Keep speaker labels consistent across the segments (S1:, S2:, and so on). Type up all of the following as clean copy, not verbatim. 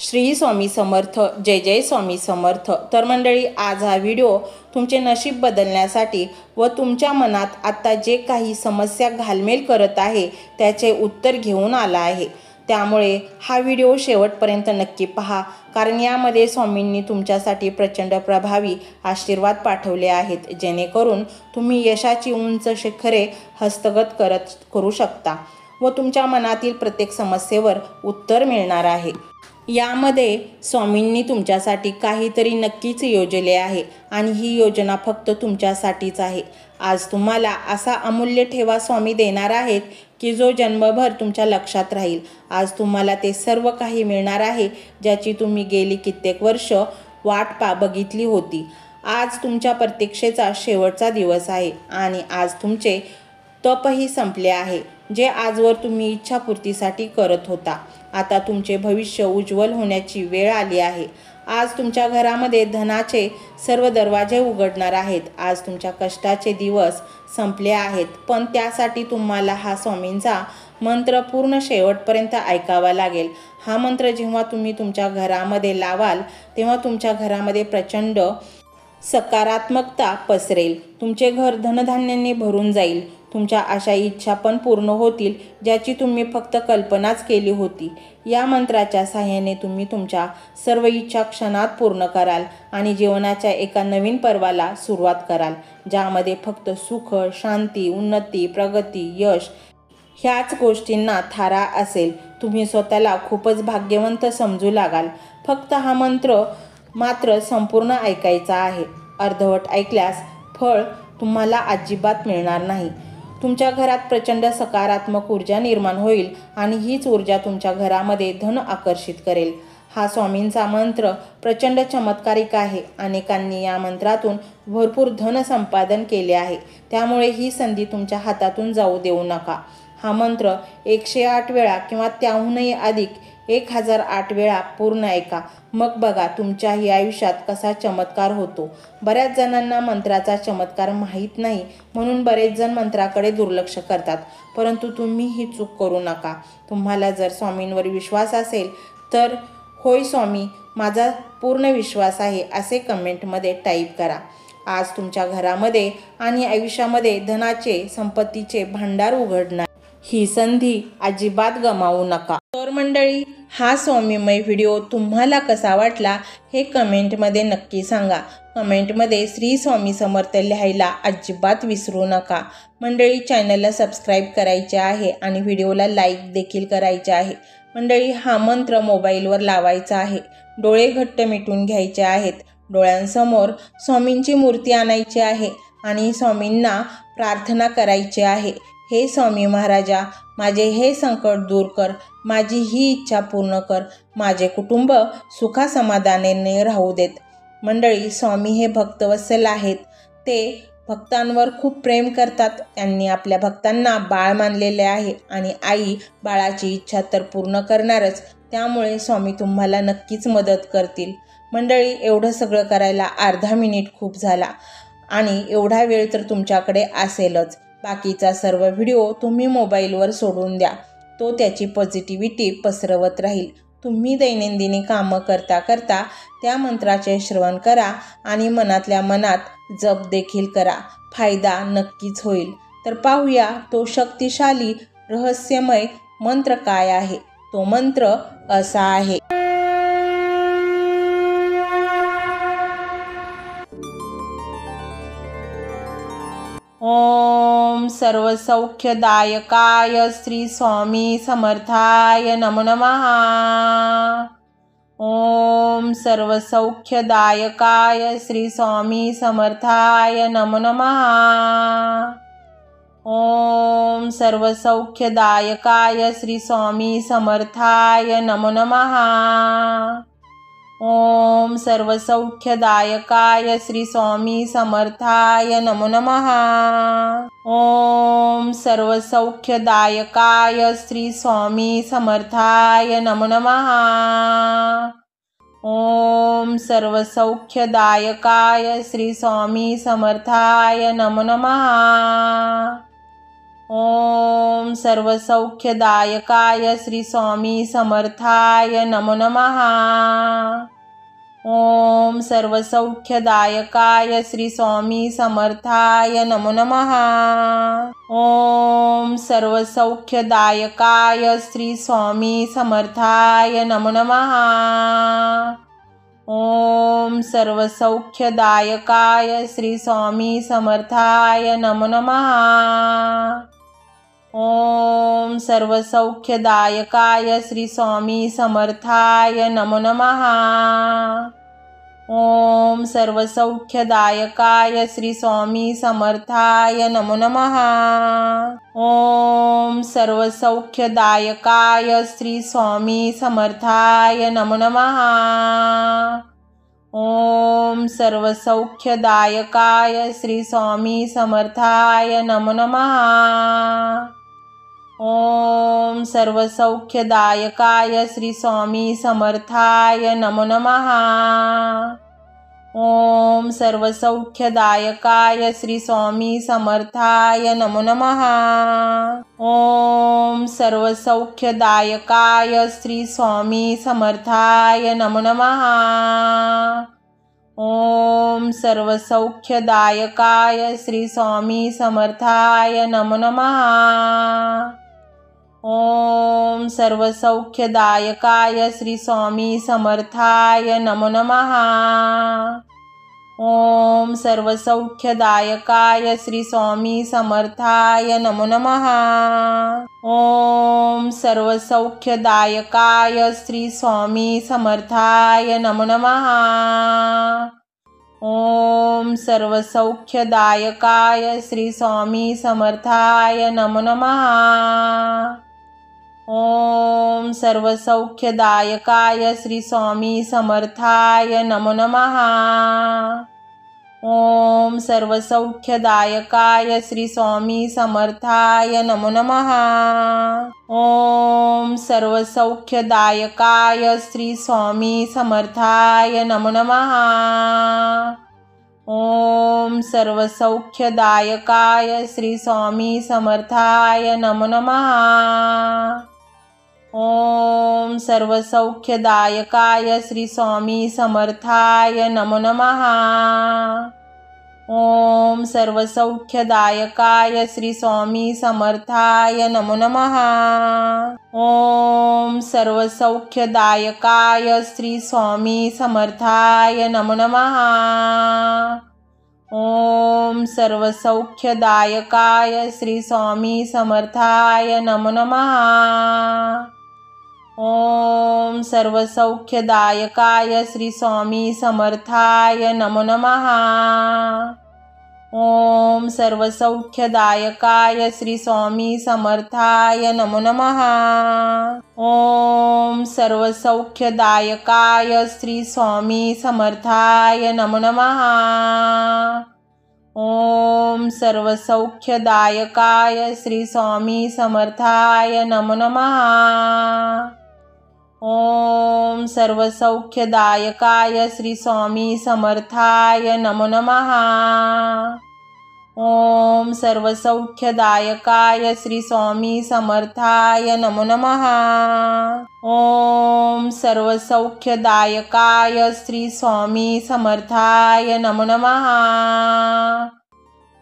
S1: श्री स्वामी समर्थ। जय जय स्वामी समर्थ। तर मंडळी, आज हा व्हिडिओ तुमचे नशीब बदलण्यासाठी व तुमच्या मनात आता जे काही समस्या घालमेल करत आहे त्याचे उत्तर घेऊन आला आहे। त्यामुळे हा व्हिडिओ शेवटपर्यंत नक्की पहा, कारण यामध्ये स्वामींनी तुमच्यासाठी प्रचंड प्रभावी आशीर्वाद पाठवले आहेत, जेणेकरून तुम्ही यशाची उंच शिखरे हस्तगत करू शकता व तुमच्या मनातील प्रत्येक समस्येवर उत्तर मिळणार आहे। यामध्ये स्वामींनी तुमच्यासाठी काहीतरी नक्कीच योजले आहे आणि ही योजना फक्त तुमच्यासाठीच आहे। आज तुम्हाला असा अमूल्य ठेवा स्वामी देणार आहेत की जो जन्मभर तुमच्या लक्षात राहील। आज तुम्हाला ते सर्व काही मिळणार आहे ज्याची तुम्ही गेली कित्येक वर्ष वाट बघितली होती। आज तुमच्या प्रतीक्षेचा शेवटचा दिवस आहे आणि आज तुमचे तपही संपले आहे, जे आजवर तुम्ही इच्छापूर्तीसाठी करत होता। आता तुमचे भविष्य उज्ज्वल होण्याची वेळ आली आहे। आज तुमच्या घरामध्ये धनाचे सर्व दरवाजे उघडणार आहेत। आज तुमच्या कष्टाचे दिवस संपले आहेत, पण त्यासाठी तुम्हाला हा स्वामींचा मंत्र पूर्ण शेवटपर्यंत ऐकावा लागेल। हा मंत्र जेव्हा तुम्ही तुमच्या घरामध्ये लावाल तेव्हा तुमच्या घरामध्ये प्रचंड सकारात्मकता पसरेल। तुमचे घर धनधान्यांनी भरून जाईल। तुमच्या अशा इच्छा पण पूर्ण होतील ज्याची तुम्ही फक्त कल्पनाच केली होती। या मंत्राच्या साहाय्याने तुम्ही तुमच्या सर्व इच्छा क्षणात पूर्ण कराल आणि जीवनाच्या एका नवीन पर्वाला सुरुवात कराल, ज्यामध्ये फक्त सुख, शांती, उन्नती, प्रगती, यश ह्याच गोष्टींना थारा असेल। तुम्ही स्वतःला खूपच भाग्यवंत समजू लागाल। फक्त हा मंत्र मात्र संपूर्ण ऐकायचा आहे। अर्धवट ऐकल्यास फळ तुम्हाला अजिबात मिळणार नाही। तुमच्या घरात प्रचंड सकारात्मक ऊर्जा निर्माण होईल आणि हीच ऊर्जा तुमच्या घरामध्ये धन आकर्षित करेल। हा स्वामींचा मंत्र प्रचंड चमत्कारिक आहे। अनेकांनी या मंत्रातून भरपूर धन संपादन केले आहे, त्यामुळे ही संधी तुमच्या हातातून जाऊ देऊ नका। हा मंत्र 108 वेळा किंवा त्याहूनही अधिक 1008 वेळा पूर्ण ऐका, मग बघा तुमच्याही आयुष्यात कसा चमत्कार होतो। बऱ्याच जणांना मंत्राचा चमत्कार माहीत नाही, म्हणून बरेच जण मंत्राकडे दुर्लक्ष करतात, परंतु तुम्ही ही चूक करू नका। तुम्हाला जर स्वामींवर विश्वास असेल तर होय स्वामी, माझा पूर्ण विश्वास आहे असे कमेंटमध्ये टाईप करा। आज तुमच्या घरामध्ये आणि आयुष्यामध्ये धनाचे, संपत्तीचे भांडार उघडणार। ही संधी अजिबात गमावू नका। तर मंडळी, हा स्वामीमय व्हिडिओ तुम्हाला कसा वाटला हे कमेंटमध्ये नक्की सांगा। कमेंटमध्ये श्री स्वामी समर्थ लिहायला अजिबात विसरू नका। मंडळी, चॅनलला सबस्क्राईब करायचे आहे आणि व्हिडिओला लाईक देखील करायचे आहे। मंडळी, हा मंत्र मोबाईलवर लावायचा आहे। डोळे घट्ट मिटून घ्यायचे आहेत। डोळ्यांसमोर स्वामींची मूर्ती आणायची आहे आणि स्वामींना प्रार्थना करायची आहे, हे स्वामी महाराजा, माझे हे संकट दूर कर, माझी ही इच्छा पूर्ण कर, माझे कुटुंब सुखासमाधानाने राहू देत। मंडळी, स्वामी हे भक्तवत्सल आहेत। ते भक्तांवर खूप प्रेम करतात। त्यांनी आपल्या भक्तांना बाळ मानलेले आहे आणि आई बाळाची इच्छा तर पूर्ण करणारच, त्यामुळे स्वामी तुम्हाला नक्कीच मदत करतील। मंडळी, एवढं सगळं करायला अर्धा मिनिट खूप झाला आणि एवढा वेळ तर तुमच्याकडे असेलच। बाकीचा सर्व व्हिडिओ तुम्ही मोबाईलवर सोडून द्या, तो त्याची पॉझिटिव्हिटी पसरवत राहील। तुम्ही दैनंदिनी कामं करता करता त्या मंत्राचे श्रवण करा आणि मनातल्या मनात जप देखील करा, फायदा नक्कीच होईल। तर पाहूया तो शक्तिशाली रहस्यमय मंत्र काय आहे। तो मंत्र असा आहे। ओम सर्वसौख्यदायकाय श्री स्वामी समर्थाय नमो नमः। ओम सर्वसौख्यदायकाय श्री स्वामी समर्थाय नमो नमः। ओम सर्वसौख्यदायकाय श्री स्वामी समर्थाय नमो नमः। ओम सर्वसौख्यदायकाय श्री स्वामी समर्थाय नमो नमः। ओम सर्वसौख्यदायकाय श्री स्वामी समर्थाय नमो नमः। ओम सर्वसौख्यदायकाय श्री स्वामी समर्थाय नमो नमः। ओम सर्वसौख्यदायकाय श्री स्वामी समर्थाय नमो नमः। ओम सर्वसौख्यदायकाय श्री स्वामी समर्थाय नमो नमः। ओम सर्वसौख्यदायकाय श्री स्वामी समर्थाय नमो नमः। ओम सर्वसौख्यदायकाय श्री स्वामी समर्थाय नमो नमः। ओम सर्वसौख्यदायकाय श्री स्वामी समर्थाय नमो नमः। ओम सर्वसौख्यदायकाय श्री स्वामी समर्थाय नमो नमः। ओम सर्वसौख्यदायकाय श्री स्वामी समर्थाय नमो नमः। ओम सर्वसौख्यदायकाय श्री स्वामी समर्थाय नमो नमः। ओम सर्वसौख्यदायकाय श्री स्वामी समर्थाय नमो नमः। ओम सर्वसौख्यदायकाय श्री स्वामी समर्थाय नमो नमः। ओम सर्वसौख्यदायकाय श्री स्वामी समर्थाय नमो नमः। ओम सर्वसौख्यदायकाय श्री स्वामी समर्थाय नमो नमः। ओम सर्वसौख्यदायकाय श्री स्वामी समर्थाय नमो नमः। ओम सर्वसौख्यदायकाय श्री स्वामी समर्थाय नमो नमः। ओम सर्वसौख्यदायकाय श्री स्वामी समर्थाय नमो नमः। ओम सर्वसौख्यदायकाय श्री स्वामी समर्थाय नमो नमः। ओम सर्वसौख्यदायकाय श्री स्वामी समर्थाय नमो नमः। ओम सर्वसौख्यदायकाय श्री स्वामी समर्थाय नमो नमः। ओम सर्वसौख्यदायकाय श्री स्वामी समर्थाय नमो नमः। ओम सर्वसौख्यदायकाय श्री स्वामी समर्थाय नमो नमः। ओम सर्वसौख्यदायकाय श्री स्वामी समर्थाय नमो नमः। ओम सर्वसौख्यदायकाय श्री स्वामी समर्थाय नमो नमः। ओम सर्वसौख्यदायकाय श्री स्वामी समर्थाय नमो नमः। ओम सर्वसौख्यदायकाय श्री स्वामी समर्थाय नमो नमः। ओम सर्वसौख्यदायकाय श्री स्वामी समर्थाय नमो नमः। ओम सर्वसौख्यदायकाय श्री स्वामी समर्थाय नमो नमः। ओम सर्वसौख्यदायकाय श्री स्वामी समर्थाय नमो नमः। ओम सर्वसौख्यदायकाय श्री स्वामी समर्थाय नमो नमः। ओम सर्वसौख्यदायकाय श्री स्वामी समर्थाय नमो नमः। ओम सर्वसौख्यदायकाय श्री स्वामी समर्थाय नमो नमः। ओम सर्वसौख्यदायकाय श्री स्वामी समर्थाय नमो नमः।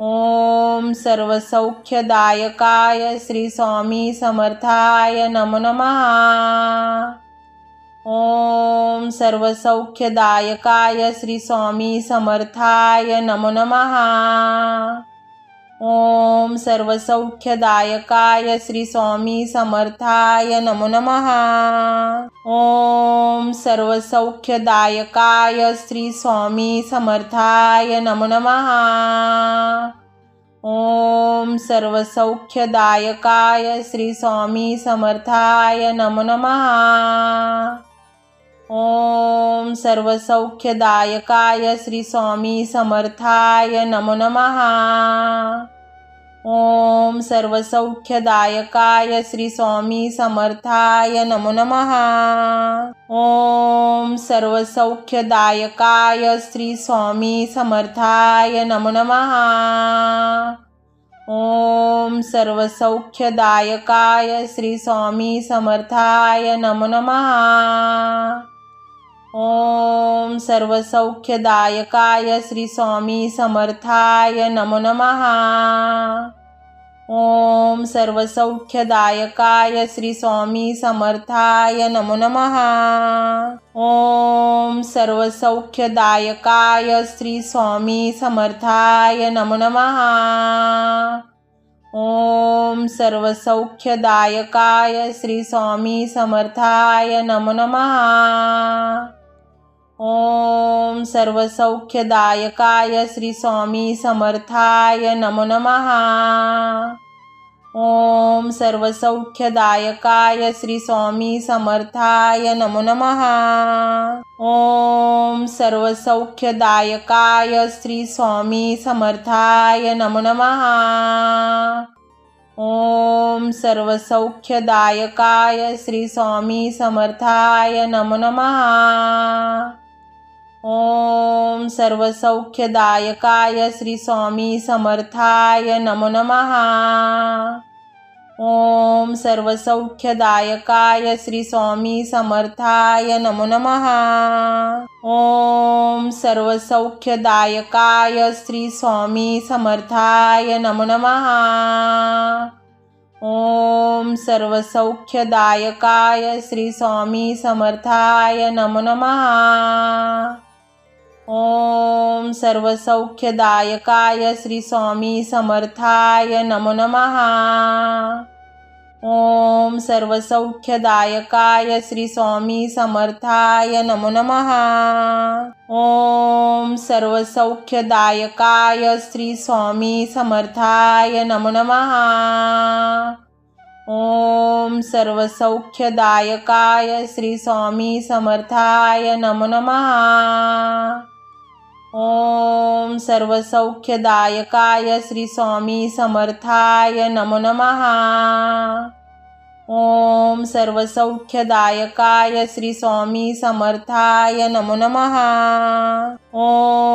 S1: ओम सर्वसौख्यदायकाय श्री स्वामी समर्थाय नमो नमः। ओम सर्वसौख्यदायकाय श्री स्वामी समर्थाय नमो नमः। ओम सर्वसौख्यदायकाय श्री स्वामी समर्थाय नमो नमः। ओम सर्वसौख्यदायकाय श्री स्वामी समर्थाय नमो नमः। ओम सर्वसौख्यदायकाय श्री स्वामी समर्थाय नमो नमः। ओम सर्वसौख्यदायकाय श्री स्वामी समर्थाय नमो नमः। ओम सर्वसौख्यदायकाय श्री स्वामी समर्थाय नमो नमः। ओम सर्वसौख्यदायकाय श्री स्वामी समर्थाय नमो नमः। ओम ओम सर्वसौख्यदायकाय श्री स्वामी समर्थाय नमो नमः। ओम सर्वसौख्यदायकाय श्री स्वामी समर्थाय नमो नमः। ओम सर्वसौख्यदायकाय श्री स्वामी समर्थाय नमो नमः। ओम सर्वसौख्यदायकाय श्री स्वामी समर्थाय नमो नमः। ओम सर्वसौख्यदायकाय श्री स्वामी समर्थाय नमो नमः। ओम सर्वसौख्यदायकाय श्री स्वामी समर्थाय नमो नमः। ओम सर्वसौख्यदायकाय श्री स्वामी समर्थाय नमो नमः। ओम सर्वसौख्यदायकाय श्री स्वामी समर्थाय नमो नमः। ओम सर्वसौख्यदायकाय श्री स्वामी समर्थाय नमो नमः। ओम सर्वसौख्यदायकाय श्री स्वामी समर्थाय नमो नमः। ओम सर्वसौख्यदायकाय श्री स्वामी समर्थाय नमो नमः। ओम सर्वसौख्यदायकाय श्री स्वामी समर्थाय नमो नमः। ओम सर्वसौख्यदायकाय श्री स्वामी समर्थाय नमो नमः। ओम सर्वसौख्यदायकाय श्री स्वामी समर्थाय नमो नमः। ओम सर्वसौख्यदायकाय श्री स्वामी समर्थाय नमो नमः। ओम सर्वसौख्यदायकाय श्री स्वामी समर्थाय नमो नमः। ओम सर्वसौख्यदायकाय श्री स्वामी समर्थाय नमो नमः। ओम सर्वसौख्यदायकाय श्री स्वामी समर्थाय नमो नमः। ओम सर्वसौख्यदायकाय श्री स्वामी समर्थाय नमो नमः।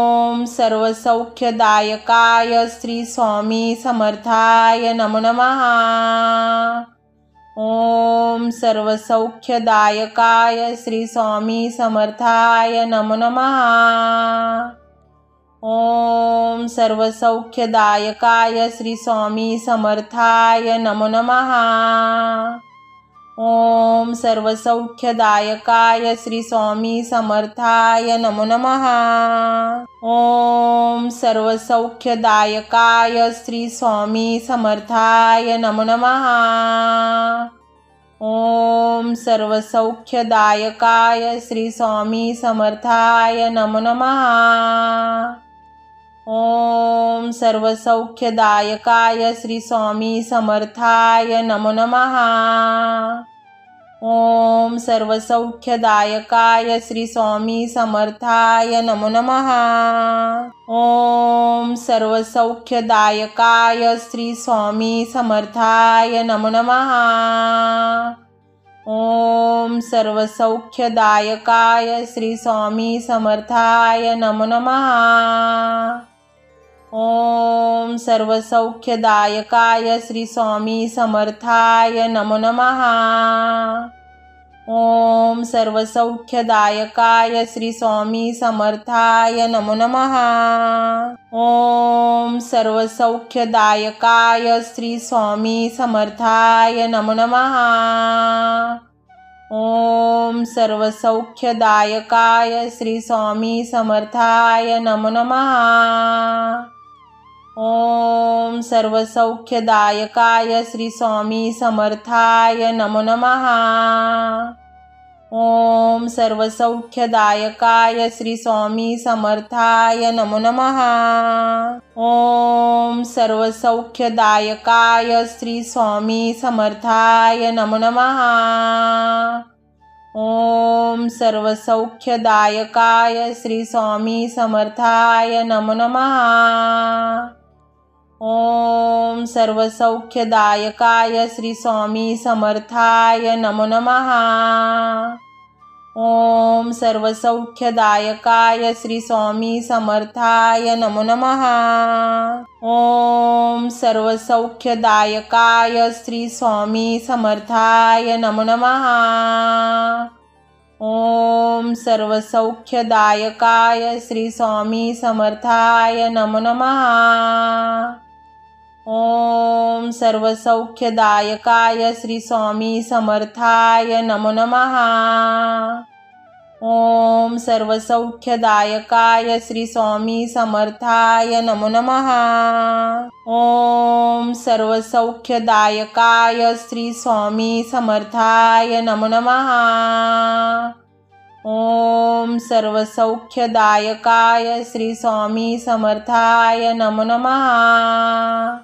S1: ओम सर्वसौख्यदायकाय श्री स्वामी समर्थाय नमो नमः। ओम सर्वसौख्यदायकाय श्री स्वामी समर्थाय नमो नमः। ओम सर्वसौख्यदायकाय श्री स्वामी समर्थाय नमो नमः। ओम सर्वसौख्यदायकाय श्री स्वामी समर्थाय नमो नमः। ओम सर्वसौख्यदायकाय श्री स्वामी समर्थाय नमो नमः। ओम सर्वसौख्यदायकाय श्री स्वामी समर्थाय नमो नमः। ओम सर्वसौख्यदायकाय श्री स्वामी समर्थाय नमो नमः। ओम सर्वसौख्यदायकाय श्री स्वामी समर्थाय नमो नमः। ओम सर्वसौख्यदायकाय श्री स्वामी समर्थाय नमो नमः। ओम सर्वसौख्यदायकाय श्री स्वामी समर्थाय नमो नमः। ओम सर्वसौख्यदायकाय श्री स्वामी समर्थाय नमो नमः। ओम सर्वसौख्यदायकाय श्री स्वामी समर्थाय नमो नमः। ओम सर्वसौख्यदायकाय श्री स्वामी समर्थाय नमो नमः। ओम सर्वसौख्यदायकाय श्री स्वामी समर्थाय नमो नमः। ओम सर्वसौख्यदायकाय श्री स्वामी समर्थाय नमो नमः। ओम सर्वसौख्यदायकाय श्री स्वामी समर्थाय नमो नमः। ओम सर्वसौख्यदायकाय श्री स्वामी समर्थाय नमो नमः। ओम सर्वसौख्यदायकाय श्री स्वामी समर्थाय नमो नमः। ओम सर्वसौख्यदायकाय श्री स्वामी समर्थाय नमो नमः। ओम सर्वसौख्यदायकाय श्री स्वामी समर्थाय नमो नमः। ओम सर्वसौख्यदायकाय श्री स्वामी समर्थाय नमो नमः। ओम सर्वसौख्यदायकाय श्री स्वामी समर्थाय नमो नमः। ओम सर्वसौख्यदायकाय श्री स्वामी समर्थाय नमो नमः। ओम सर्वसौख्यदायकाय श्री स्वामी समर्थाय नमो नमः। ओम सर्वसौख्यदायकाय श्री स्वामी समर्थाय नमो नमः। ओम सर्वसौख्यदायकाय श्री स्वामी समर्थाय नमो नमः।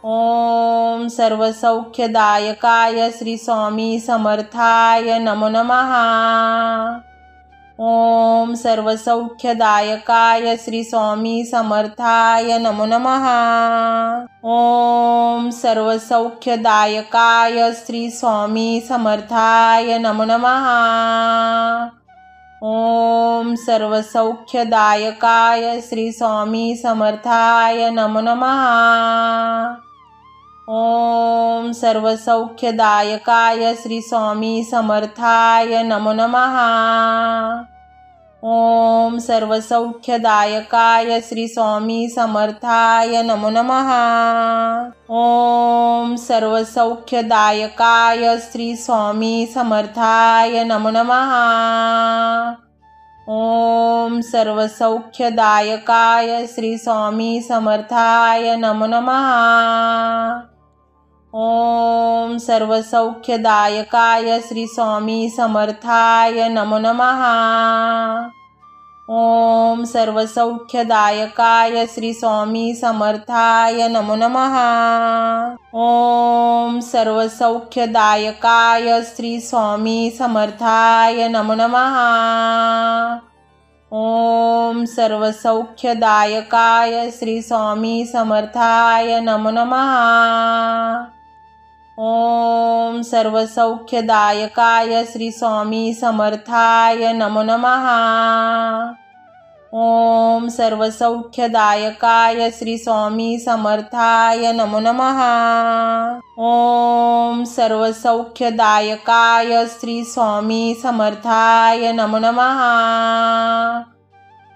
S1: ओम सर्वसौख्यदायकाय श्री स्वामी समर्थाय नमो नमः। ओम सर्वसौख्यदायकाय श्री स्वामी समर्थाय नमो नमः। ओम सर्वसौख्यदायकाय श्री स्वामी समर्थाय नमो नमः। ओम सर्वसौख्यदायकाय श्री स्वामी समर्थाय नमो नमः। ओम सर्वसौख्यदायकाय श्री स्वामी समर्थाय नमो नमः। ओम सर्वसौख्यदायकाय श्री स्वामी समर्थाय नमो नमः। ओम सर्वसौख्यदायकाय श्री स्वामी समर्थाय नमो नमः। ओम सर्वसौख्यदायकाय श्री स्वामी समर्थाय नमो नमः। ओम सर्वसौख्यदायकाय श्री स्वामी समर्थाय नमो नमः। ओम सर्वसौख्यदायकाय श्री स्वामी समर्थाय नमो नमः। ओम सर्वसौख्यदायकाय श्री स्वामी समर्थाय नमो नमः। ओम सर्वसौख्यदायकाय श्री स्वामी समर्थाय नमो नमः। ओम सर्वसौख्यदायकाय श्री स्वामी समर्थाय नमो नमः। ओम सर्वसौख्यदायकाय श्री स्वामी समर्थाय नमो नमः। ओम सर्वसौख्यदायकाय श्री स्वामी समर्थाय नमो नमः।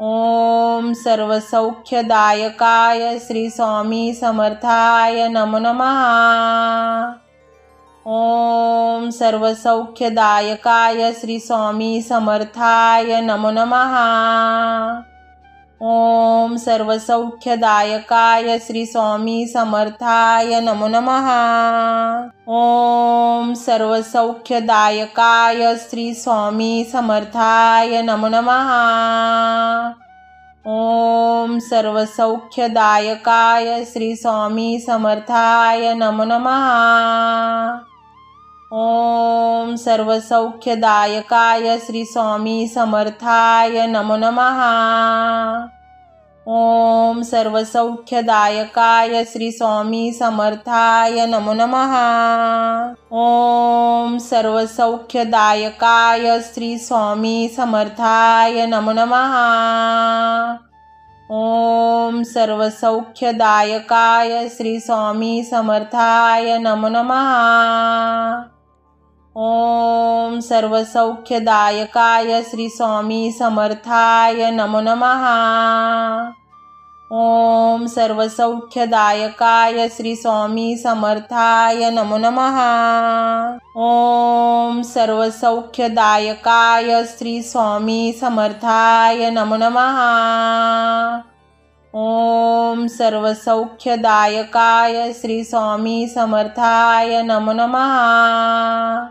S1: ओम सर्वसौख्यदायकाय श्री स्वामी समर्थाय नमो नमः। ओम सर्वसौख्यदायकाय श्री स्वामी समर्थाय नमो नमः। ओम सर्वसौख्यदायकाय श्री स्वामी समर्थाय नमो नमः। ओम सर्वसौख्यदायकाय श्री स्वामी समर्थाय नमो नमः। ओम सर्वसौख्यदायकाय श्री स्वामी समर्थाय नमो नमः। ओम सर्वसौख्यदायकाय श्री स्वामी समर्थाय नमो नमः। ओम सर्वसौख्यदायकाय श्री स्वामी समर्थाय नमो नमः। ओम सर्वसौख्यदायकाय श्री स्वामी समर्थाय नमो नमः। ओम सर्वसौख्यदायकाय श्री स्वामी समर्थाय नमो नमः। ओम सर्वसौख्यदायकाय श्री स्वामी समर्थाय नमो नमः। ओम सर्वसौख्यदायकाय श्री स्वामी समर्थाय नमो नमः। ओम सर्वसौख्यदायकाय श्री स्वामी समर्थाय नमो नमः। ओम सर्वसौख्यदायकाय श्री स्वामी समर्थाय नमो नमः।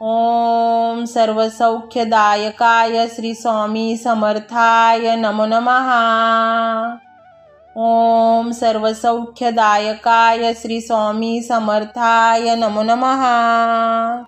S1: ओम सर्वसौख्यदायकाय श्री स्वामी समर्थाय नमो नमः। ओम सर्वसौख्यदायकाय श्री स्वामी समर्थाय नमो नमः।